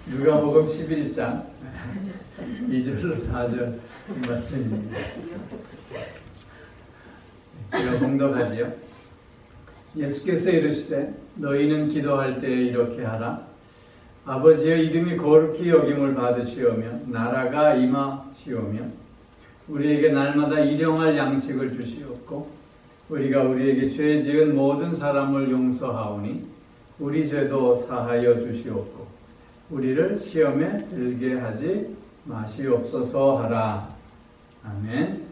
누가복음 11장 2절로 4절 말씀입니다. 제가 봉독하지요. 예수께서 이르시되 너희는 기도할 때에 이렇게 하라. 아버지의 이름이 거룩히 여김을 받으시오며 나라가 임하시오며 우리에게 날마다 일용할 양식을 주시옵고 우리가 우리에게 죄 지은 모든 사람을 용서하오니 우리 죄도 사하여 주시옵고 우리를 시험에 들게 하지 마시옵소서 하라. 아멘.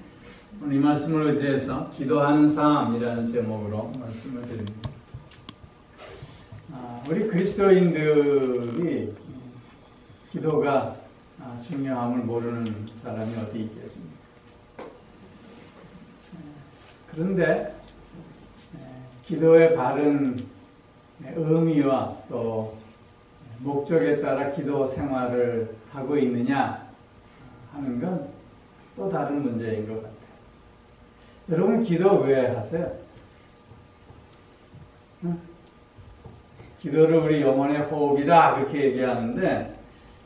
오늘 이 말씀을 의지해서 기도하는 삶이라는 제목으로 말씀을 드립니다. 우리 그리스도인들이 기도가 중요함을 모르는 사람이 어디 있겠습니까? 그런데 기도의 바른 의미와 또 목적에 따라 기도 생활을 하고 있느냐 하는 건 또 다른 문제인 것 같아요. 여러분 기도 왜 하세요? 기도를 우리 영혼의 호흡이다 그렇게 얘기하는데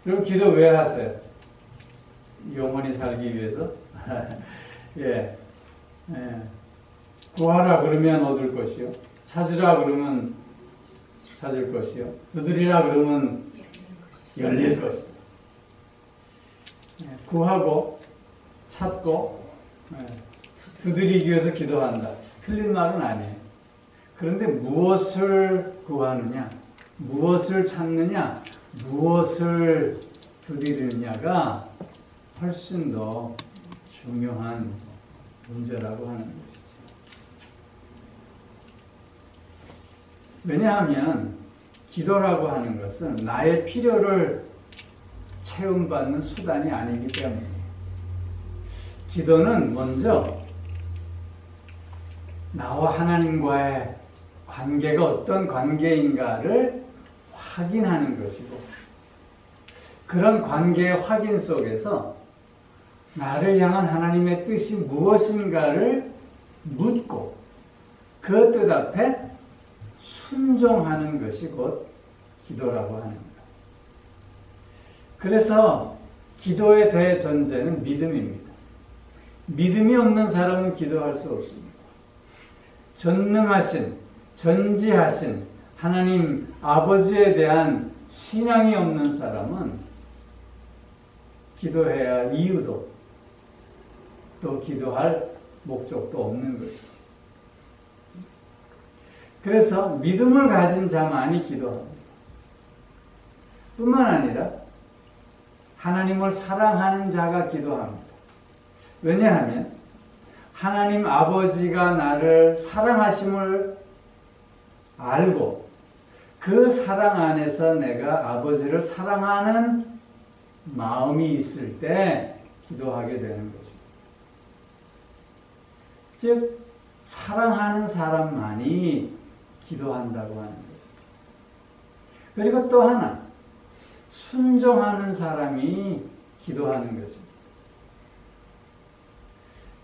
여러분 기도 왜 하세요? 영혼이 살기 위해서? 예. 구하라 그러면 얻을 것이요. 찾으라 그러면 찾을 것이요. 두드리라 그러면 열릴 것이요. 구하고 찾고 두드리기 위해서 기도한다. 틀린 말은 아니에요. 그런데 무엇을 구하느냐, 무엇을 찾느냐, 무엇을 두드리느냐가 훨씬 더 중요한 문제라고 하는 것이죠. 왜냐하면 기도라고 하는 것은 나의 필요를 채움받는 수단이 아니기 때문에 기도는 먼저 나와 하나님과의 관계가 어떤 관계인가를 확인하는 것이고 그런 관계의 확인 속에서 나를 향한 하나님의 뜻이 무엇인가를 묻고 그 뜻 앞에 순종하는 것이 곧 기도라고 하는 것. 그래서 기도의 대전제는 믿음입니다. 믿음이 없는 사람은 기도할 수 없습니다. 전능하신, 전지하신 하나님 아버지에 대한 신앙이 없는 사람은 기도해야 할 이유도 또 기도할 목적도 없는 것이죠. 그래서 믿음을 가진 자만이 기도합니다. 뿐만 아니라 하나님을 사랑하는 자가 기도합니다. 왜냐하면 하나님 아버지가 나를 사랑하심을 알고 그 사랑 안에서 내가 아버지를 사랑하는 마음이 있을 때 기도하게 되는 거죠. 즉 사랑하는 사람만이 기도한다고 하는 거죠. 그리고 또 하나 순종하는 사람이 기도하는 것입니다.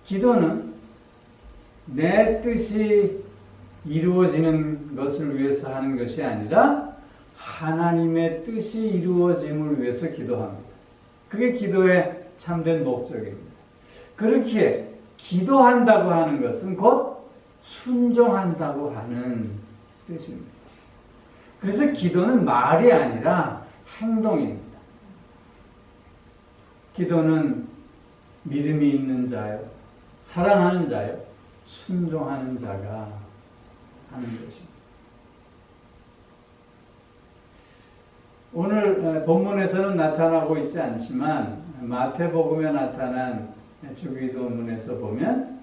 기도는 내 뜻이 이루어지는 것을 위해서 하는 것이 아니라 하나님의 뜻이 이루어짐을 위해서 기도합니다. 그게 기도의 참된 목적입니다. 그렇기에 기도한다고 하는 것은 곧 순종한다고 하는 뜻입니다. 그래서 기도는 말이 아니라 행동입니다. 기도는 믿음이 있는 자요, 사랑하는 자요, 순종하는 자가 하는 것입니다. 오늘 본문에서는 나타나고 있지 않지만 마태복음에 나타난 주기도문에서 보면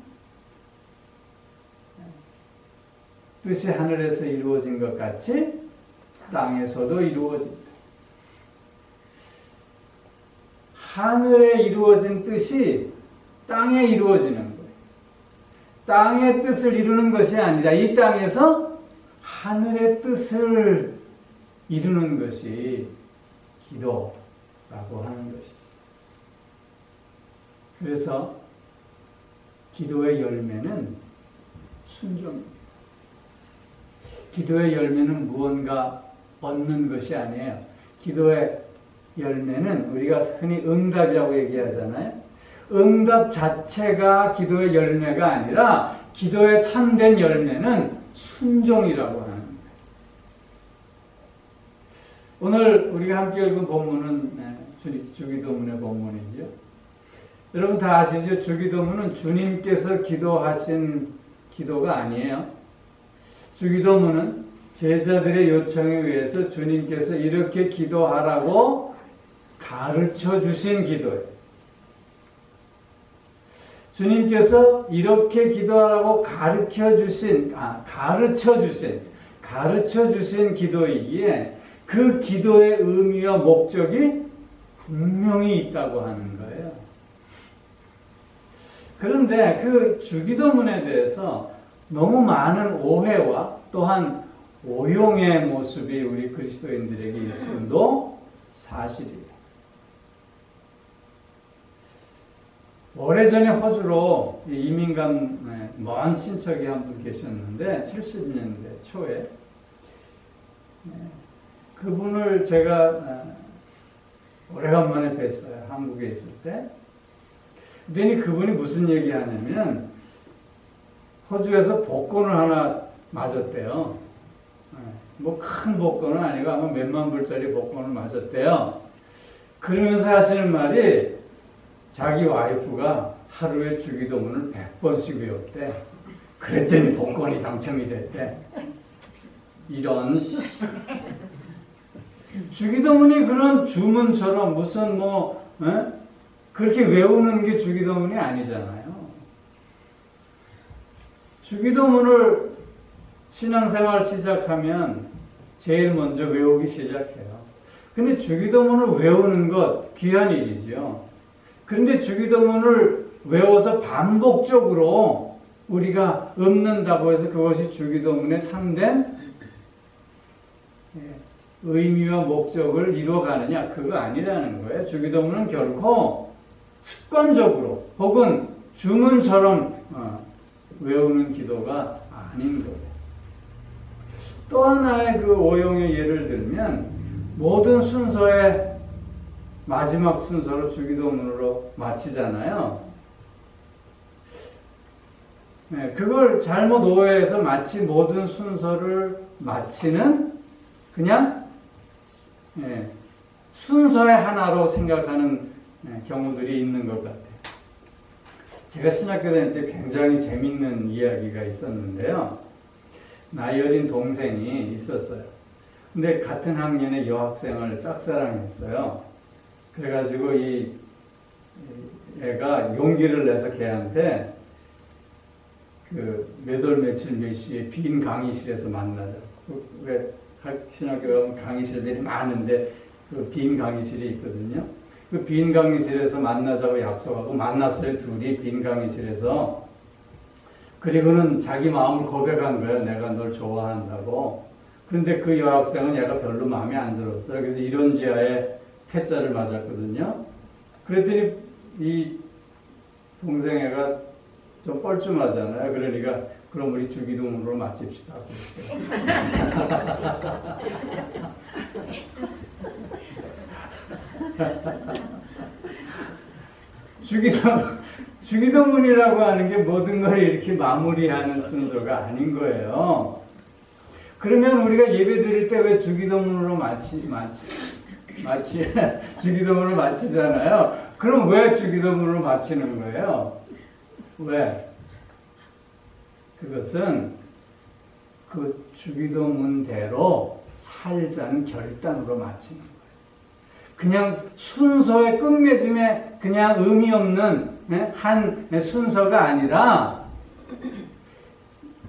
뜻이 하늘에서 이루어진 것 같이 땅에서도 이루어집니다. 하늘에 이루어진 뜻이 땅에 이루어지는 거예요. 땅의 뜻을 이루는 것이 아니라 이 땅에서 하늘의 뜻을 이루는 것이 기도라고 하는 것이죠. 그래서 기도의 열매는 순종입니다. 기도의 열매는 무언가 얻는 것이 아니에요. 기도의 열매는 우리가 흔히 응답이라고 얘기하잖아요. 응답 자체가 기도의 열매가 아니라 기도의 참된 열매는 순종이라고 하는 거예요. 오늘 우리가 함께 읽은 본문은 주기도문의 본문이죠. 여러분 다 아시죠? 주기도문은 주님께서 기도하신 기도가 아니에요. 주기도문은 제자들의 요청에 의해서 주님께서 이렇게 기도하라고 가르쳐 주신 기도예요. 주님께서 이렇게 기도하라고 가르쳐 주신 기도이기에 그 기도의 의미와 목적이 분명히 있다고 하는 거예요. 그런데 그 주기도문에 대해서 너무 많은 오해와 또한 오용의 모습이 우리 그리스도인들에게 있음도 사실이에요. 오래전에 호주로 이민 간 먼 친척이 한 분 계셨는데 70년대 초에 그분을 제가 오래간만에 뵀어요. 한국에 있을 때. 그랬더니 그분이 무슨 얘기하냐면 호주에서 복권을 하나 맞았대요. 뭐 큰 복권은 아니고 아마 몇만 불짜리 복권을 맞았대요. 그러면서 하시는 말이 자기 와이프가 하루에 주기도문을 100번씩 외웠대. 그랬더니 복권이 당첨이 됐대. 이런 주기도문이 그런 주문처럼 무슨 그렇게 외우는 게 주기도문이 아니잖아요. 주기도문을 신앙생활 시작하면 제일 먼저 외우기 시작해요. 근데 주기도문을 외우는 것 귀한 일이죠. 그런데 주기도문을 외워서 반복적으로 우리가 읊는다고 해서 그것이 주기도문의 참된 의미와 목적을 이루어가느냐? 그거 아니라는 거예요. 주기도문은 결코 습관적으로 혹은 주문처럼 외우는 기도가 아닌 거예요. 또 하나의 그 오용의 예를 들면 모든 순서의 마지막 순서로 주기도문으로 마치잖아요. 그걸 잘못 오해해서 마치 모든 순서를 마치는 그냥 순서의 하나로 생각하는 경우들이 있는 것 같아요. 제가 신학교 다닐 때 굉장히 재밌는 이야기가 있었는데요. 나이 어린 동생이 있었어요. 근데 같은 학년의 여학생을 짝사랑했어요. 그래가지고 이 애가 용기를 내서 걔한테 그 몇 월 며칠 몇 시에 빈 강의실에서 만나자. 왜 신학교 가면 강의실들이 많은데 그 빈 강의실이 있거든요. 그 빈 강의실에서 만나자고 약속하고 만났어요. 둘이 빈 강의실에서. 그리고는 자기 마음을 고백한 거예요. 내가 널 좋아한다고. 그런데 그 여학생은 얘가 별로 마음에 안 들었어요. 그래서 이런 지하에 퇴짜를 맞았거든요. 그랬더니 이 동생 애가 좀 뻘쭘하잖아요. 그러니까 그럼 우리 주기도문으로 마칩시다. 주기도문이라고 하는 게 모든 걸 이렇게 마무리하는 순서가 아닌 거예요. 그러면 우리가 예배 드릴 때 왜 주기도문으로 주기도문으로 마치잖아요. 그럼 왜 주기도문으로 마치는 거예요? 왜? 그것은 그 주기도문대로 살자는 결단으로 마치는 거예요. 그냥 순서의 끝맺음에 그냥 의미 없는 한 순서가 아니라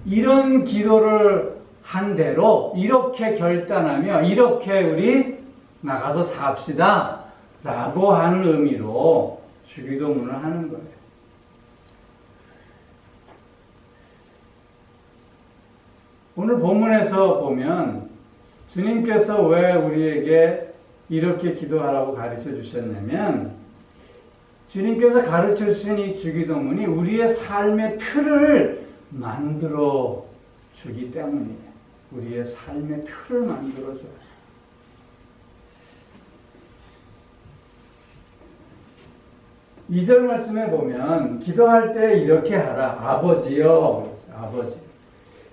이런 기도를 한 대로 이렇게 결단하며 이렇게 우리 나가서 삽시다 라고 하는 의미로 주기도문을 하는 거예요. 오늘 본문에서 보면 주님께서 왜 우리에게 이렇게 기도하라고 가르쳐 주셨냐면 주님께서 가르쳐 주신 이 주기도문이 우리의 삶의 틀을 만들어 주기 때문이에요. 우리의 삶의 틀을 만들어 줘요. 2절 말씀에 보면 기도할 때 이렇게 하라. 아버지여, 아버지.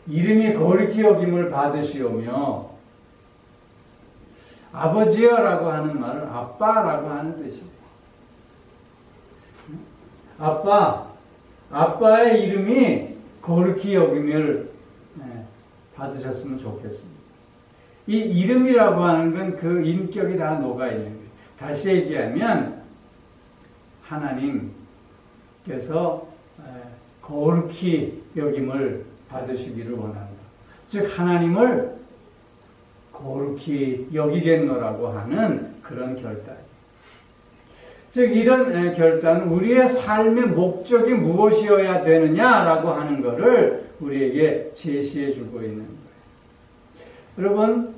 이름이 거룩히 여김을 받으시오며, 아버지여라고 하는 말은 아빠라고 하는 뜻입니다. 아빠의 이름이 거룩히 여김을 받으셨으면 좋겠습니다. 이 이름이라고 하는 건 그 인격이 다 녹아 있는 거예요. 다시 얘기하면 하나님께서 거룩히 여김을 받으시기를 원한다. 즉 하나님을 거룩히 여기겠노라고 하는 그런 결단. 즉 이런 결단은 우리의 삶의 목적이 무엇이어야 되느냐라고 하는 것을 우리에게 제시해 주고 있는 거예요. 여러분,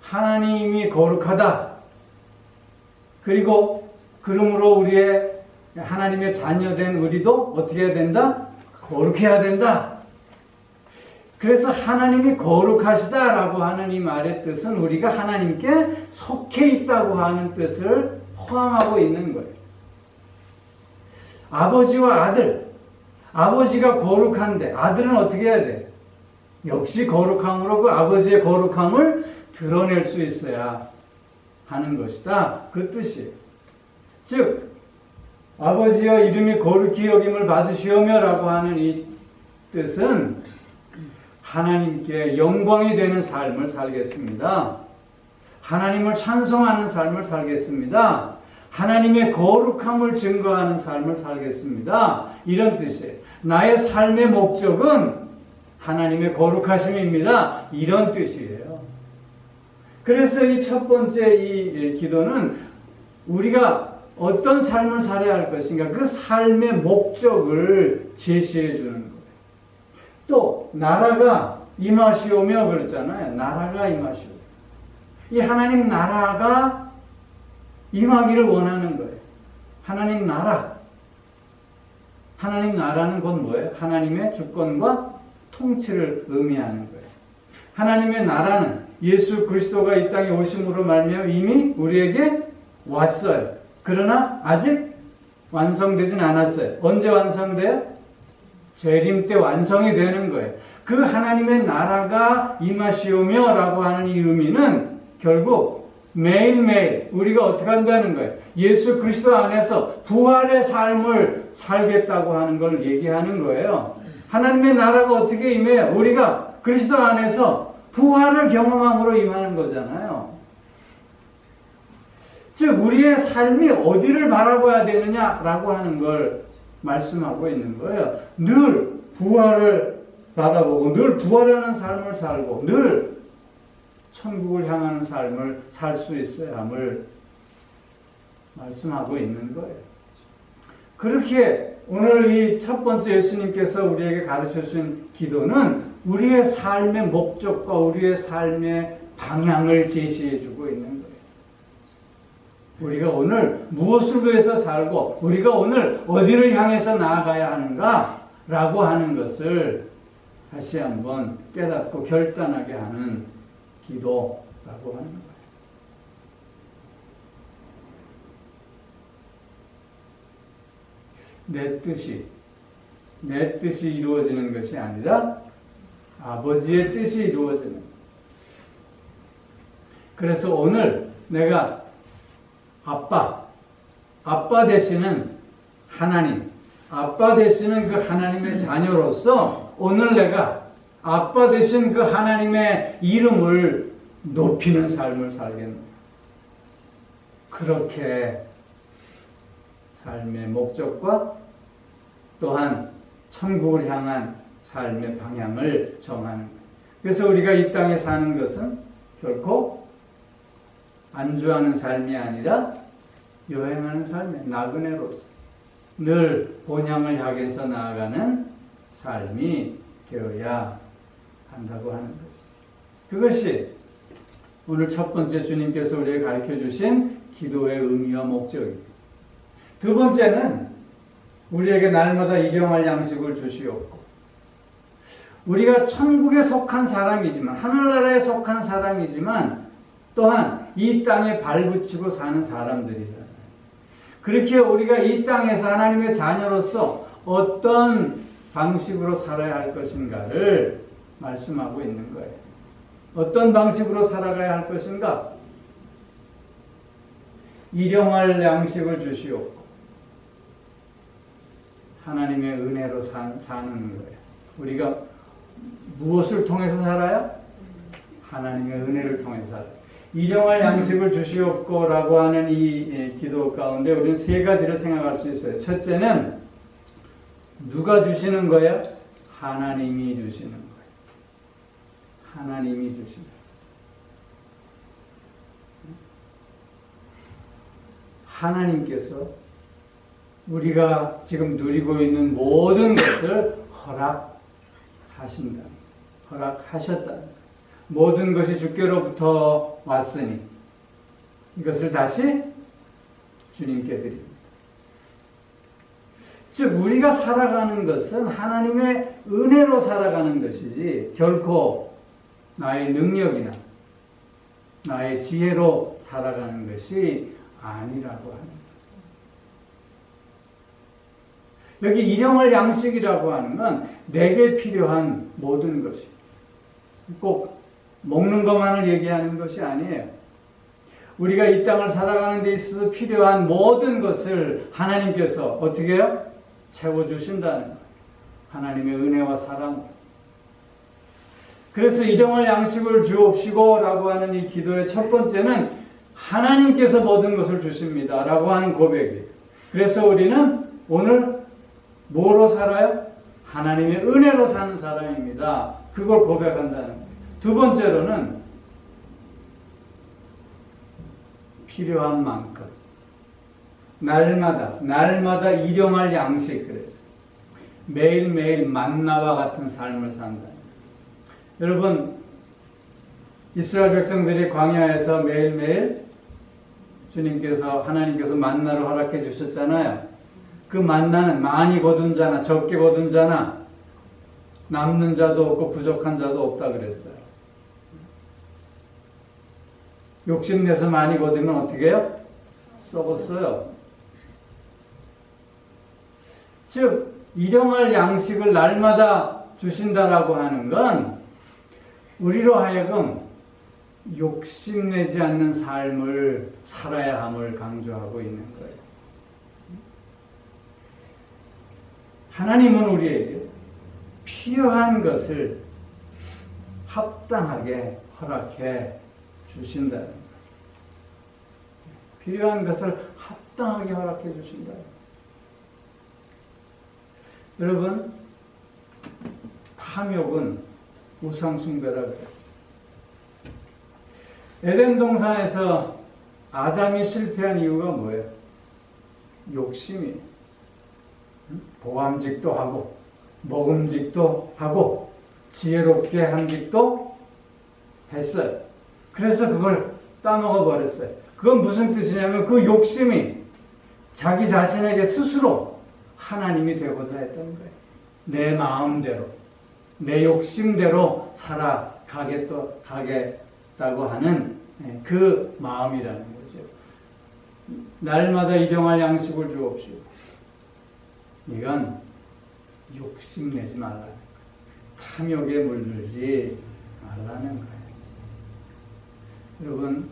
하나님이 거룩하다. 그리고 그러므로 우리의 하나님의 자녀된 우리도 어떻게 해야 된다? 거룩해야 된다. 그래서 하나님이 거룩하시다라고 하는 이 말의 뜻은 우리가 하나님께 속해 있다고 하는 뜻을 포함하고 있는 거예요. 아버지와 아들, 아버지가 거룩한데 아들은 어떻게 해야 돼? 역시 거룩함으로 그 아버지의 거룩함을 드러낼 수 있어야 하는 것이다. 그 뜻이에요. 즉 아버지여 이름이 거룩히 여김을 받으시오며 라고 하는 이 뜻은 하나님께 영광이 되는 삶을 살겠습니다. 하나님을 찬송하는 삶을 살겠습니다. 하나님의 거룩함을 증거하는 삶을 살겠습니다. 이런 뜻이에요. 나의 삶의 목적은 하나님의 거룩하심입니다. 이런 뜻이에요. 그래서 이 첫 번째 이 기도는 우리가 어떤 삶을 살아야 할 것인가 그 삶의 목적을 제시해 주는 거예요. 또 나라가 임하시오며 그랬잖아요. 나라가 임하시오. 이 하나님 나라가 임하기를 원하는 거예요. 하나님 나라. 하나님 나라는 곧 뭐예요? 하나님의 주권과 통치를 의미하는 거예요. 하나님의 나라는 예수 그리스도가 이 땅에 오심으로 말미암아 이미 우리에게 왔어요. 그러나 아직 완성되진 않았어요. 언제 완성돼요? 재림 때 완성이 되는 거예요. 그 하나님의 나라가 임하시오며 라고 하는 이 의미는 결국 매일매일 우리가 어떻게 한다는 거예요? 예수 그리스도 안에서 부활의 삶을 살겠다고 하는 걸 얘기하는 거예요. 하나님의 나라가 어떻게 임해요? 우리가 그리스도 안에서 부활을 경험함으로 임하는 거잖아요. 즉 우리의 삶이 어디를 바라봐야 되느냐라고 하는 걸 말씀하고 있는 거예요. 늘 부활을 바라보고 늘 부활하는 삶을 살고 늘 천국을 향하는 삶을 살 수 있어야 함을 말씀하고 있는 거예요. 그렇게 오늘 이 첫 번째 예수님께서 우리에게 가르쳐 주신 기도는 우리의 삶의 목적과 우리의 삶의 방향을 제시해 주고 있는 거예요. 우리가 오늘 무엇을 위해서 살고 우리가 오늘 어디를 향해서 나아가야 하는가 라고 하는 것을 다시 한번 깨닫고 결단하게 하는 기도라고 하는 거예요. 내 뜻이 이루어지는 것이 아니라 아버지의 뜻이 이루어지는 거예요. 그래서 오늘 내가 아빠 되시는 하나님, 아빠 되시는 그 하나님의 자녀로서 오늘 내가 아빠 되신 그 하나님의 이름을 높이는 삶을 살겠노라. 그렇게 삶의 목적과 또한 천국을 향한 삶의 방향을 정하는 거예요. 그래서 우리가 이 땅에 사는 것은 결코 안주하는 삶이 아니라 여행하는 삶이에요. 나그네로서 늘 본향을 향해서 나아가는 삶이 되어야 한다고 하는 것이죠. 그것이 오늘 첫 번째 주님께서 우리에게 가르쳐 주신 기도의 의미와 목적입니다. 두 번째는 우리에게 날마다 일용할 양식을 주시옵고, 우리가 천국에 속한 사람이지만 하늘나라에 속한 사람이지만 또한 이 땅에 발붙이고 사는 사람들이잖아요. 그렇게 우리가 이 땅에서 하나님의 자녀로서 어떤 방식으로 살아야 할 것인가를 말씀하고 있는 거예요. 어떤 방식으로 살아가야 할 것인가? 일용할 양식을 주시옵고 하나님의 은혜로 사는 거예요. 우리가 무엇을 통해서 살아요? 하나님의 은혜를 통해서 살아요. 일용할 양식을 주시옵고 라고 하는 이 기도 가운데 우리는 세 가지를 생각할 수 있어요. 첫째는 누가 주시는 거예요? 하나님이 주시는 거예요. 하나님이 주시는 거예요. 하나님께서 우리가 지금 누리고 있는 모든 것을 허락하신다. 허락하셨다. 모든 것이 주께로부터 왔으니 이것을 다시 주님께 드립니다. 즉 우리가 살아가는 것은 하나님의 은혜로 살아가는 것이지 결코 나의 능력이나 나의 지혜로 살아가는 것이 아니라고 합니다. 여기 일용할 양식이라고 하는 건 내게 필요한 모든 것이 꼭 먹는 것만을 얘기하는 것이 아니에요. 우리가 이 땅을 살아가는 데 있어서 필요한 모든 것을 하나님께서 어떻게 해요? 채워주신다는 거예요. 하나님의 은혜와 사랑. 그래서 일용할 양식을 주옵시고 라고 하는 이 기도의 첫 번째는 하나님께서 모든 것을 주십니다 라고 하는 고백이에요. 그래서 우리는 오늘 뭐로 살아요? 하나님의 은혜로 사는 사람입니다. 그걸 고백한다는 거예요. 두 번째로는 필요한 만큼 날마다 일용할 양식. 그래서 매일매일 만나와 같은 삶을 산다. 여러분 이스라엘 백성들이 광야에서 매일매일 주님께서 하나님께서 만나를 허락해 주셨잖아요. 그 만나는 많이 거둔 자나 적게 거둔 자나 남는 자도 없고 부족한 자도 없다 그랬어요. 욕심내서 많이 거두면 어떻게 해요? 썩었어요. 즉 일용할 양식을 날마다 주신다라고 하는 건 우리로 하여금 욕심내지 않는 삶을 살아야 함을 강조하고 있는 거예요. 하나님은 우리에게 필요한 것을 합당하게 허락해 주신다. 필요한 것을 합당하게 허락해 주신다. 여러분, 탐욕은 우상숭배라 그래요. 에덴 동산에서 아담이 실패한 이유가 뭐예요? 욕심이에요. 보암직도 하고 먹음직도 하고 지혜롭게 한 직도 했어요. 그래서 그걸 따먹어 버렸어요. 그건 무슨 뜻이냐면 그 욕심이 자기 자신에게 스스로 하나님이 되고자 했던 거예요. 내 마음대로 내 욕심대로 살아가겠다고 하는 그 마음이라는 거죠. 날마다 일용할 양식을 주옵시고 이건 욕심내지 말라는 거예요. 탐욕에 물들지 말라는 거예요. 여러분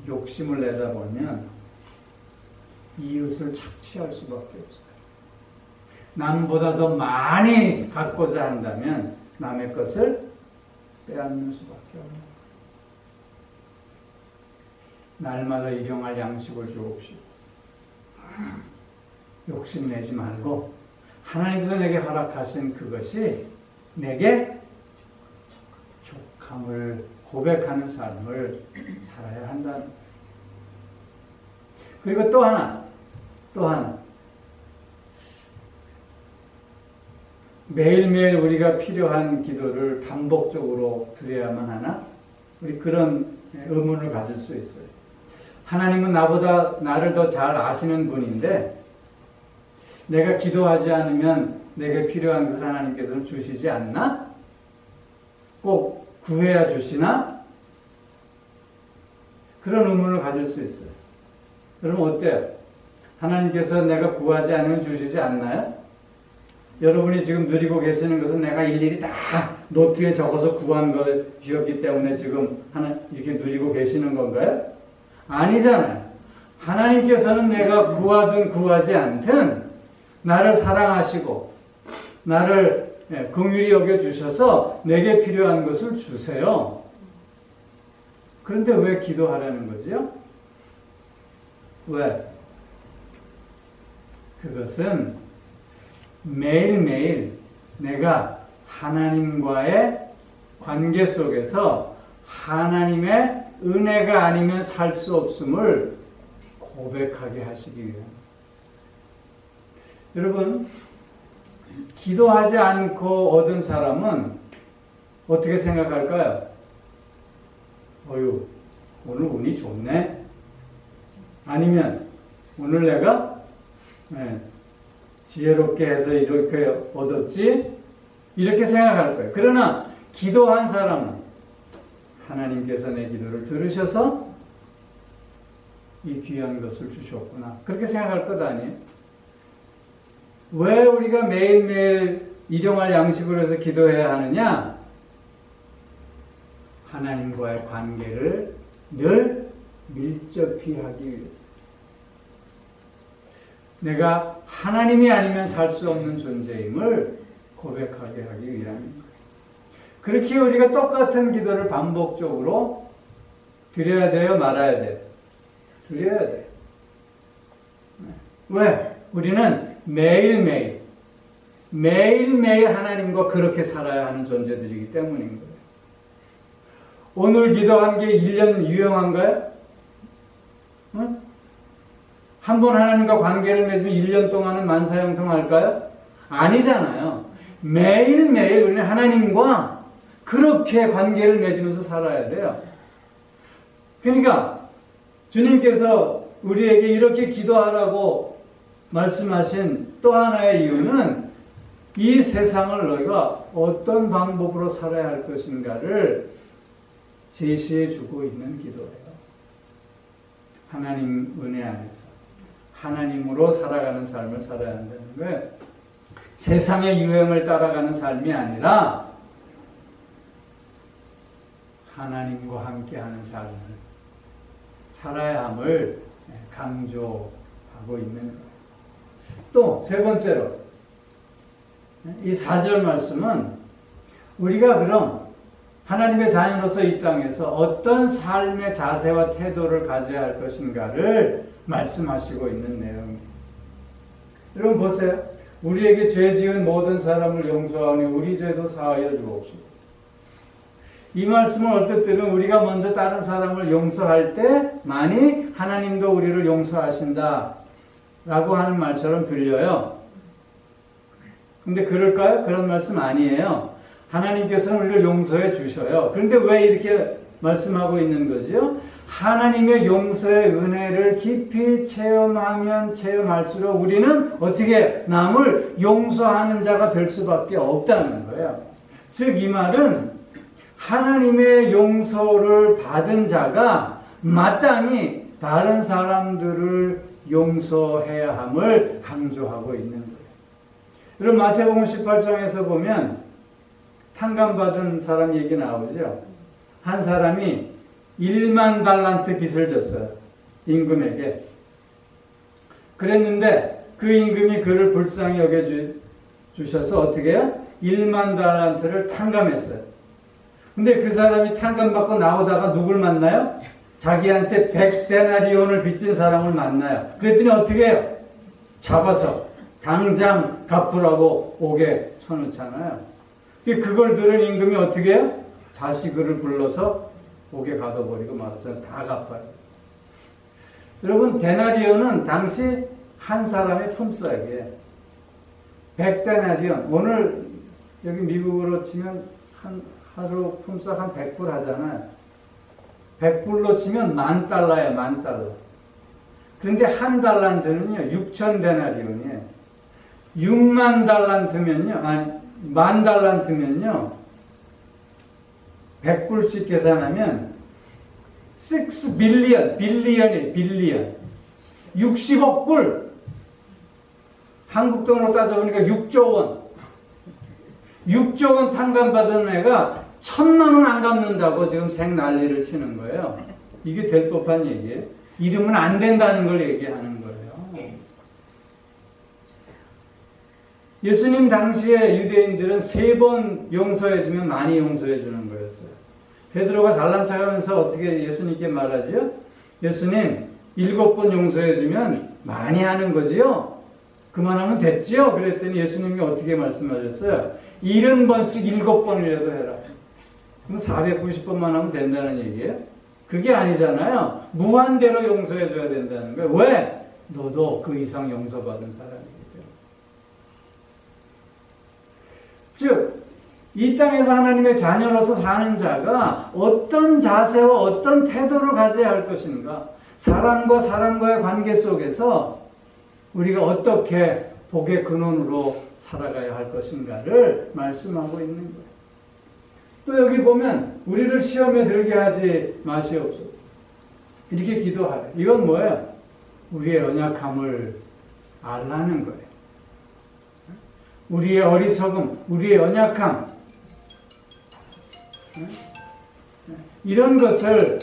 욕심을 내다 보면 이웃을 착취할 수밖에 없어요. 남보다 더 많이 갖고자 한다면 남의 것을 빼앗는 수밖에 없는 거예요. 날마다 일용할 양식을 주옵시고 욕심내지 말고 하나님께서 내게 허락하신 그것이 내게 족함을 고백하는 삶을 살아야 한다는 거예요. 그리고 또 하나 매일매일 우리가 필요한 기도를 반복적으로 드려야만 하나? 우리 그런 의문을 가질 수 있어요. 하나님은 나보다 나를 더 잘 아시는 분인데 내가 기도하지 않으면 내게 필요한 것을 하나님께서는 주시지 않나? 꼭 구해야 주시나? 그런 의문을 가질 수 있어요. 여러분 어때요? 하나님께서 내가 구하지 않으면 주시지 않나요? 여러분이 지금 누리고 계시는 것은 내가 일일이 다 노트에 적어서 구한 것이었기 때문에 지금 이렇게 누리고 계시는 건가요? 아니잖아요. 하나님께서는 내가 구하든 구하지 않든 나를 사랑하시고 나를 긍휼히 여겨주셔서 내게 필요한 것을 주세요. 그런데 왜 기도하라는 거지요? 왜? 그것은 매일매일 내가 하나님과의 관계 속에서 하나님의 은혜가 아니면 살 수 없음을 고백하게 하시기 위함. 여러분, 기도하지 않고 얻은 사람은 어떻게 생각할까요? 어휴, 오늘 운이 좋네? 아니면 오늘 내가 지혜롭게 해서 이렇게 얻었지? 이렇게 생각할 거예요. 그러나 기도한 사람은 하나님께서 내 기도를 들으셔서 이 귀한 것을 주셨구나. 그렇게 생각할 것 아니에요? 왜 우리가 매일매일 일용할 양식으로 해서 기도해야 하느냐? 하나님과의 관계를 늘 밀접히 하기 위해서. 내가 하나님이 아니면 살 수 없는 존재임을 고백하게 하기 위함입니다. 그렇게 우리가 똑같은 기도를 반복적으로 드려야 돼요? 말아야 돼요? 드려야 돼요. 왜? 우리는 매일매일 하나님과 그렇게 살아야 하는 존재들이기 때문인 거예요. 오늘 기도한 게 1년 유용한가요? 응? 한 번 하나님과 관계를 맺으면 1년 동안은 만사형통할까요? 아니잖아요. 매일매일 우리는 하나님과 그렇게 관계를 맺으면서 살아야 돼요. 그러니까 주님께서 우리에게 이렇게 기도하라고 말씀하신 또 하나의 이유는 이 세상을 너희가 어떤 방법으로 살아야 할 것인가를 제시해 주고 있는 기도예요. 하나님 은혜 안에서 하나님으로 살아가는 삶을 살아야 한다는 거예요. 세상의 유행을 따라가는 삶이 아니라 하나님과 함께하는 삶을 살아야 함을 강조하고 있는 거예요. 또 세 번째로 이 4절 말씀은 우리가 그럼 하나님의 자녀로서 이 땅에서 어떤 삶의 자세와 태도를 가져야 할 것인가를 말씀하시고 있는 내용입니다. 여러분 보세요. 우리에게 죄 지은 모든 사람을 용서하니 우리 죄도 사하여 주옵소서. 이 말씀은 어떨 때는 우리가 먼저 다른 사람을 용서할 때만이 하나님도 우리를 용서하신다 라고 하는 말처럼 들려요. 근데 그럴까요? 그런 말씀 아니에요. 하나님께서는 우리를 용서해 주셔요. 그런데 왜 이렇게 말씀하고 있는 거죠? 하나님의 용서의 은혜를 깊이 체험하면 체험할수록 우리는 어떻게 남을 용서하는 자가 될 수밖에 없다는 거예요. 즉 이 말은 하나님의 용서를 받은 자가 마땅히 다른 사람들을 용서해야 함을 강조하고 있는 거예요. 여러분 마태복음 18장에서 보면 탕감받은 사람 얘기 나오죠. 한 사람이 1만 달란트 빚을 졌어요. 임금에게. 그랬는데 그 임금이 그를 불쌍히 여겨주셔서 어떻게 해요? 1만 달란트를 탕감했어요. 근데 그 사람이 탕감받고 나오다가 누굴 만나요? 자기한테 100데나리온을 빚진 사람을 만나요. 그랬더니 어떻게 해요? 잡아서 당장 갚으라고 옥에 쳐놓잖아요. 그걸 들은 임금이 어떻게 해요? 다시 그를 불러서 옥에 가둬버리고 말아서 다 갚아요. 여러분 데나리온은 당시 한 사람의 품삯이에요. 100데나리온. 오늘 여기 미국으로 치면 하루 품삯 한 100불 하잖아요. 100불로 치면 $10,000예요. $10,000. 그런데 한 달란트는요 6,000데나리온이에요. 6만 달란트면요, 아니 10,000달란트면요 100불씩 계산하면 6 빌리언, 빌리언이에요. 빌리언. 60억 불. 한국 돈으로 따져보니까 6조 원. 6조 원 탕감받은 애가 1,000만 원 안 갚는다고 지금 생 난리를 치는 거예요. 이게 될 법한 얘기예요. 이러면 안 된다는 걸 얘기하는 거예요. 예수님 당시에 유대인들은 3번 용서해주면 많이 용서해주는 거였어요. 베드로가 잘난 척하면서 어떻게 예수님께 말하지요? 예수님 7번 용서해주면 많이 하는 거지요? 그만하면 됐지요? 그랬더니 예수님이 어떻게 말씀하셨어요? 70번씩 7번이라도 해라. 그럼 490번만 하면 된다는 얘기예요? 그게 아니잖아요. 무한대로 용서해줘야 된다는 거예요. 왜? 너도 그 이상 용서받은 사람이기 때문에. 즉, 이 땅에서 하나님의 자녀로서 사는 자가 어떤 자세와 어떤 태도를 가져야 할 것인가? 사람과 사람과의 관계 속에서 우리가 어떻게 복의 근원으로 살아가야 할 것인가를 말씀하고 있는 거예요. 또 여기 보면 우리를 시험에 들게 하지 마시옵소서. 이렇게 기도하래. 이건 뭐예요? 우리의 연약함을 알라는 거예요. 우리의 어리석음, 우리의 연약함, 이런 것을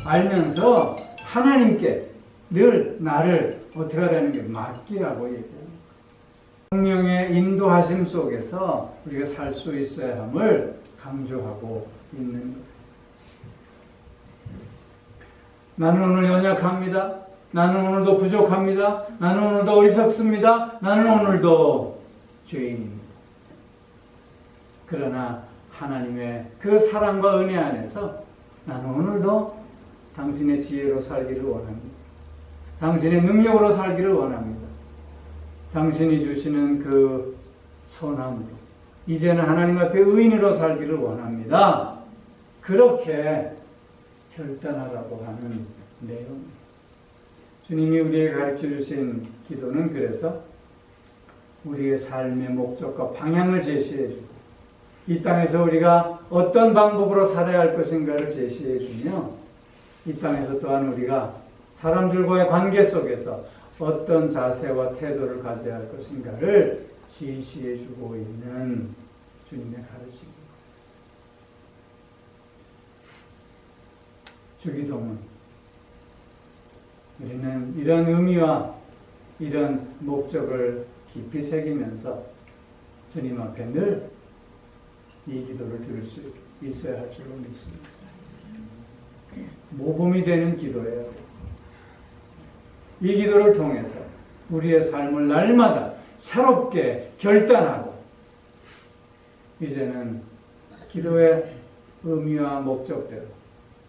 알면서 하나님께 늘 나를 어떻게 하라는 게 맡기라고 얘기해요. 성령의 인도하심 속에서 우리가 살 수 있어야 함을 강조하고 있는 거예요. 나는 오늘 연약합니다. 나는 오늘도 부족합니다. 나는 오늘도 어리석습니다. 나는 오늘도 죄인입니다. 그러나 하나님의 그 사랑과 은혜 안에서 나는 오늘도 당신의 지혜로 살기를 원합니다. 당신의 능력으로 살기를 원합니다. 당신이 주시는 그 선함으로 이제는 하나님 앞에 의인으로 살기를 원합니다. 그렇게 결단하라고 하는 내용입니다. 주님이 우리에게 가르쳐 주신 기도는 그래서 우리의 삶의 목적과 방향을 제시해 주고 이 땅에서 우리가 어떤 방법으로 살아야 할 것인가를 제시해 주며 이 땅에서 또한 우리가 사람들과의 관계 속에서 어떤 자세와 태도를 가져야 할 것인가를 지시해 주고 있는 주님의 가르침입니다. 주기도문. 우리는 이런 의미와 이런 목적을 깊이 새기면서 주님 앞에 늘 이 기도를 들을 수 있어야 할 줄로 믿습니다. 모범이 되는 기도예요. 이 기도를 통해서 우리의 삶을 날마다 새롭게 결단하고 이제는 기도의 의미와 목적대로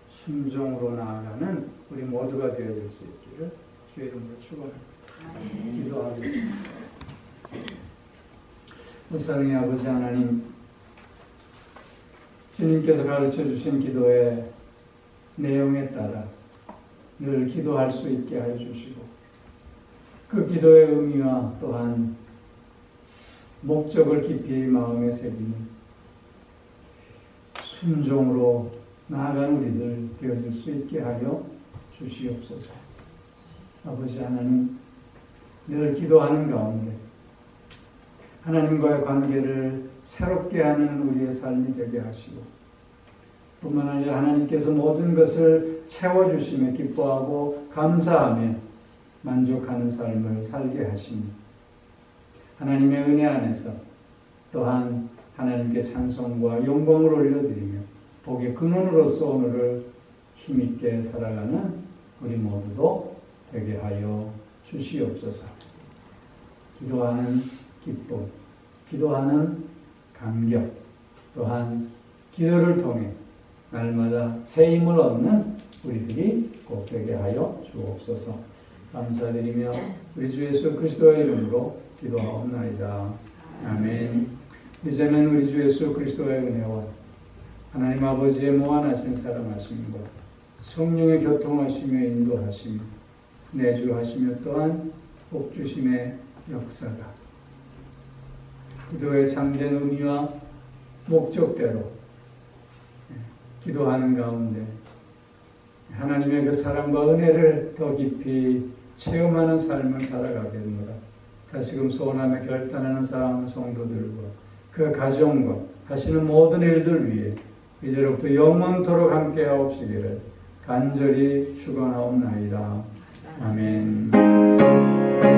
순종으로 나아가는 우리 모두가 되어질 수 있기를 주의 이름으로 축원합니다. 기도하겠습니다. 사랑의 아버지 하나님, 주님께서 가르쳐 주신 기도의 내용에 따라 늘 기도할 수 있게 해 주시고 그 기도의 의미와 또한 목적을 깊이 마음에 새기는 순종으로 나아가는 우리들 되어줄 수 있게 하여 주시옵소서. 아버지 하나님, 늘 기도하는 가운데 하나님과의 관계를 새롭게 하는 우리의 삶이 되게 하시고 뿐만 아니라 하나님께서 모든 것을 채워주시며 기뻐하고 감사하며 만족하는 삶을 살게 하시니 하나님의 은혜 안에서 또한 하나님께 찬송과 영광을 올려드리며 복의 근원으로서 오늘을 힘있게 살아가는 우리 모두도 되게 하여 주시옵소서. 기도하는 기쁨, 기도하는 감격, 또한 기도를 통해 날마다 새 힘을 얻는 우리들이 꼭 되게 하여 주옵소서. 감사드리며 우리 주 예수 그리스도의 이름으로 기도하옵나이다. 아멘. 이제는 우리 주 예수 그리스도의 은혜와 하나님 아버지의 무한하신 사랑하심과 성령의 교통하시며 인도하시며 내주하시며 또한 복주심의 역사가 기도의 참된 의미와 목적대로 기도하는 가운데 하나님의 그 사랑과 은혜를 더 깊이 체험하는 삶을 살아가게 됩니다. 다시금 소원하며 결단하는 사랑하는 성도들과 그 가정과 하시는 모든 일들 위해 이제로부터 영원토록 함께하옵시기를 간절히 축원하옵나이다. 아멘.